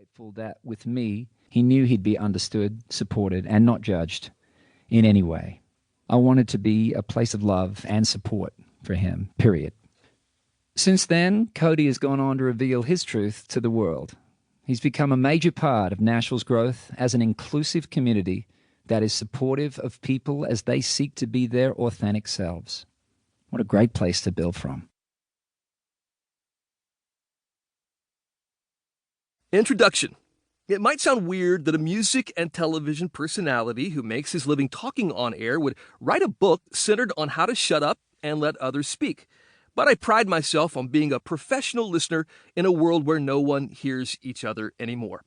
grateful that with me, he knew he'd be understood, supported, and not judged in any way. I wanted to be a place of love and support for him, period. Since then, Cody has gone on to reveal his truth to the world. He's become a major part of Nashville's growth as an inclusive community that is supportive of people as they seek to be their authentic selves. What a great place to build from. Introduction. It might sound weird that a music and television personality who makes his living talking on air would write a book centered on how to shut up and let others speak. But I pride myself on being a professional listener in a world where no one hears each other anymore.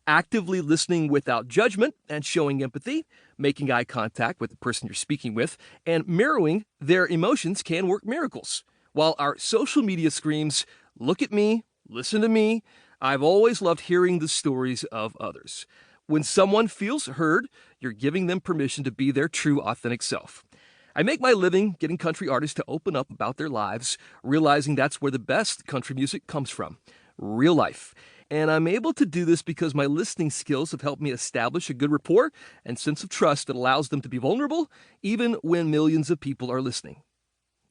Actively listening without judgment and showing empathy, making eye contact with the person you're speaking with, and mirroring their emotions can work miracles. While our social media screams, "Look at me, listen to me," I've always loved hearing the stories of others. When someone feels heard, you're giving them permission to be their true, authentic self. I make my living getting country artists to open up about their lives, realizing that's where the best country music comes from, real life. And I'm able to do this because my listening skills have helped me establish a good rapport and sense of trust that allows them to be vulnerable, even when millions of people are listening.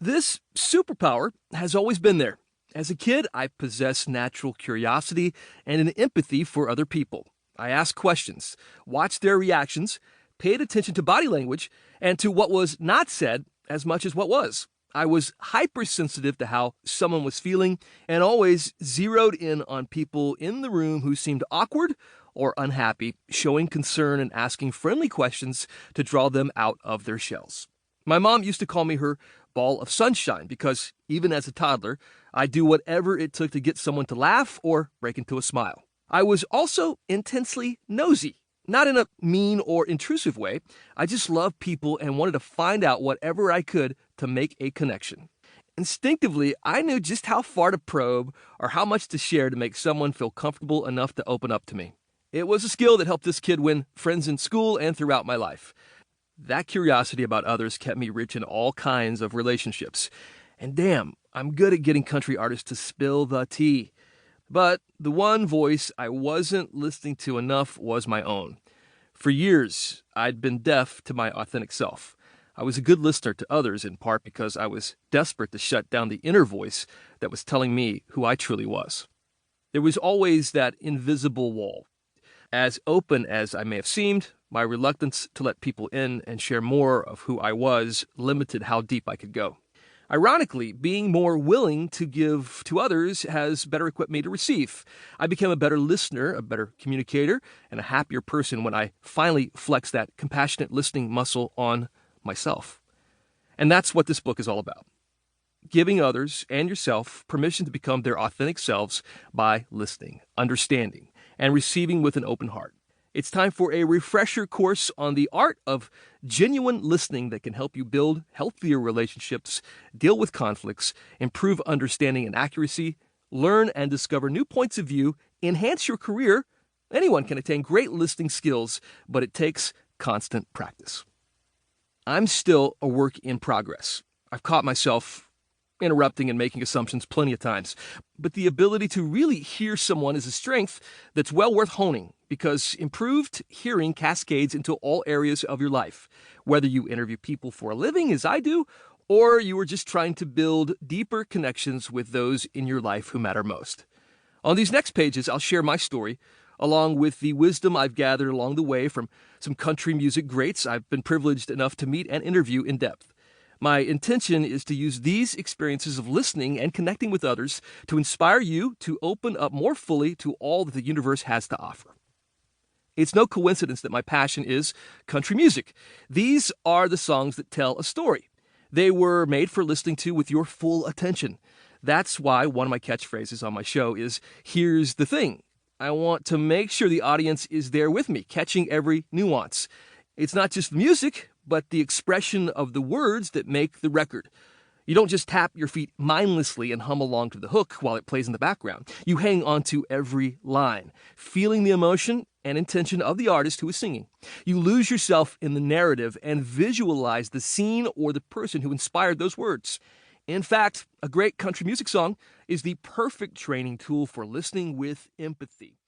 This superpower has always been there. As a kid, I possessed natural curiosity and an empathy for other people. I asked questions, watched their reactions, paid attention to body language, and to what was not said as much as what was. I was hypersensitive to how someone was feeling and always zeroed in on people in the room who seemed awkward or unhappy, showing concern and asking friendly questions to draw them out of their shells. My mom used to call me her ball of sunshine because, even as a toddler, I'd do whatever it took to get someone to laugh or break into a smile. I was also intensely nosy, not in a mean or intrusive way. I just loved people and wanted to find out whatever I could to make a connection. Instinctively, I knew just how far to probe or how much to share to make someone feel comfortable enough to open up to me. It was a skill that helped this kid win friends in school and throughout my life. That curiosity about others kept me rich in all kinds of relationships. And damn, I'm good at getting country artists to spill the tea. But the one voice I wasn't listening to enough was my own. For years, I'd been deaf to my authentic self. I was a good listener to others in part because I was desperate to shut down the inner voice that was telling me who I truly was. There was always that invisible wall. As open as I may have seemed, my reluctance to let people in and share more of who I was limited how deep I could go. Ironically, being more willing to give to others has better equipped me to receive. I became a better listener, a better communicator, and a happier person when I finally flexed that compassionate listening muscle on myself. And that's what this book is all about. Giving others and yourself permission to become their authentic selves by listening, understanding, and receiving with an open heart. It's time for a refresher course on the art of genuine listening that can help you build healthier relationships, deal with conflicts, improve understanding and accuracy, learn and discover new points of view, enhance your career. Anyone can attain great listening skills, but it takes constant practice. I'm still a work in progress. I've caught myself interrupting and making assumptions plenty of times. But the ability to really hear someone is a strength that's well worth honing, because improved hearing cascades into all areas of your life. Whether you interview people for a living, as I do, or you are just trying to build deeper connections with those in your life who matter most. On these next pages, I'll share my story, along with the wisdom I've gathered along the way from some country music greats I've been privileged enough to meet and interview in depth. My intention is to use these experiences of listening and connecting with others to inspire you to open up more fully to all that the universe has to offer. It's no coincidence that my passion is country music. These are the songs that tell a story. They were made for listening to with your full attention. That's why one of my catchphrases on my show is, "Here's the thing." I want to make sure the audience is there with me, catching every nuance. It's not just the music, but the expression of the words that make the record. You don't just tap your feet mindlessly and hum along to the hook while it plays in the background. You hang on to every line, feeling the emotion and intention of the artist who is singing. You lose yourself in the narrative and visualize the scene or the person who inspired those words. In fact, a great country music song is the perfect training tool for listening with empathy.